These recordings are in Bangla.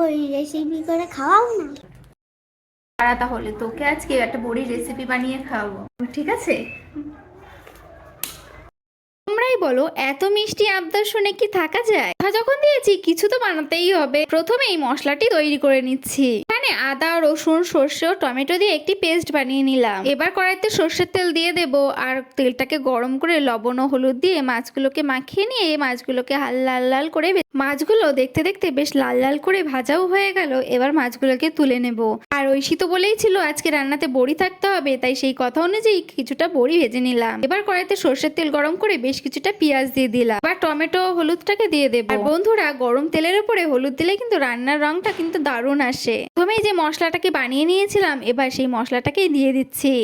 বড়ি রেসিপি করে খাওয়াও না। তাহলে তোকে আজকে একটা বড়ি রেসিপি বানিয়ে খাওয়াবো, ঠিক আছে? তোমরাই বলো, এত মিষ্টি আবদার শুনে কি থাকা যায়? কথা যখন দিয়েছি কিছু তো বানাতেই হবে। প্রথমে এই মশলাটি তৈরি করে নিচ্ছি। এখানে আদা, রসুন, সর্ষে ও টমেটো দিয়ে একটি পেস্ট বানিয়ে নিলাম। এবার কড়াইতে সর্ষের তেল দিয়ে দেব, আর তেলটাকে গরম করে লবণ ও হলুদ দিয়ে মাছগুলোকে মাখিয়ে নিয়ে এই মাছগুলোকে লাল লাল করে মাছগুলো দেখতে দেখতে বেশ লাল লাল করে ভাজাও হয়ে গেল। এবার মাছগুলোকে তুলে নেব। আর ঐশী তো বলেই ছিল আজকে রান্নাতে বড়ি থাকতে হবে, তাই সেই কথা অনুযায়ী কিছুটা বড়ি ভেজে নিলাম। এবার কড়াইতে সর্ষের তেল গরম করে বেশ কিছুটা পেঁয়াজ দিয়ে দিলাম। এবার টমেটো হলুদটাকে দিয়ে দেবো। আর বন্ধুরা, গরম তেলের উপরে হলুদ দিলে কিন্তু রান্নার রংটা কিন্তু দারুণ আসে। প্রথমেই যে মশলাটাকে বানিয়ে নিয়েছিলাম, এবার সেই মশলাটাকেই দিয়ে দিচ্ছি।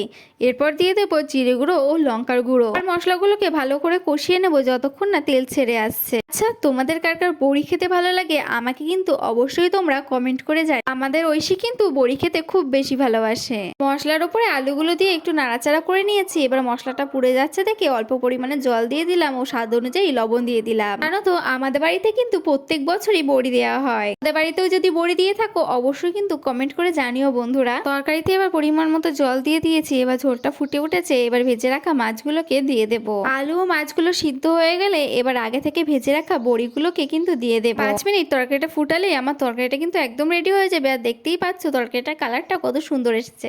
এরপর দিয়ে দেবো জিরে গুঁড়ো ও লঙ্কার গুঁড়ো। আর মশলাগুলোকে ভালো করে কষিয়ে নেবো যতক্ষণ না তেল ছেড়ে আসছে। আচ্ছা, তোমাদের কার কার বড়ি খেতে ভালো লাগে আমাকে কিন্তু অবশ্যই তোমরা কমেন্ট করে যাও। আমাদের ঐশী কিন্তু বড়ি খেতে খুব বেশি ভালোবাসে। মশলার উপরে আলুগুলো দিয়ে একটু নাড়াচাড়া করে নিয়েছি। এবার মশলাটা পুড়ে যাচ্ছে দেখে অল্প পরিমাণে জল দিয়ে দিলাম ও স্বাদ অনুযায়ী লবণ দিয়ে দিলাম। জানো তো, আমাদের বাড়িতে কিন্তু প্রত্যেক বছরই বড়ি দেওয়া হয়। আমাদের বাড়িতেও যদি বড়ি দিয়ে থাকো অবশ্যই কিন্তু কমেন্ট করে জানিও বন্ধুরা। তরকারিতে এবার পরিমাণ মতো জল দিয়ে দিয়েছি। এবার ঝোলটা ফুটে উঠেছে। এবার ভেজে রাখা মাছগুলোকে দিয়ে দেবো। আলু ও মাছগুলো সিদ্ধ হয়ে গেলে এবার আগে থেকে ভেজে রাখা বড়িগুলোকে কিন্তু দিয়ে দেবো। 5 মিনিট তরকারিটা ফুটালে আমার তরকারিটা কিন্তু একদম রেডি হয়ে যাবে। আর দেখতেই পাচ্ছ তরকারিটার কালারটা কত সুন্দর এসেছে।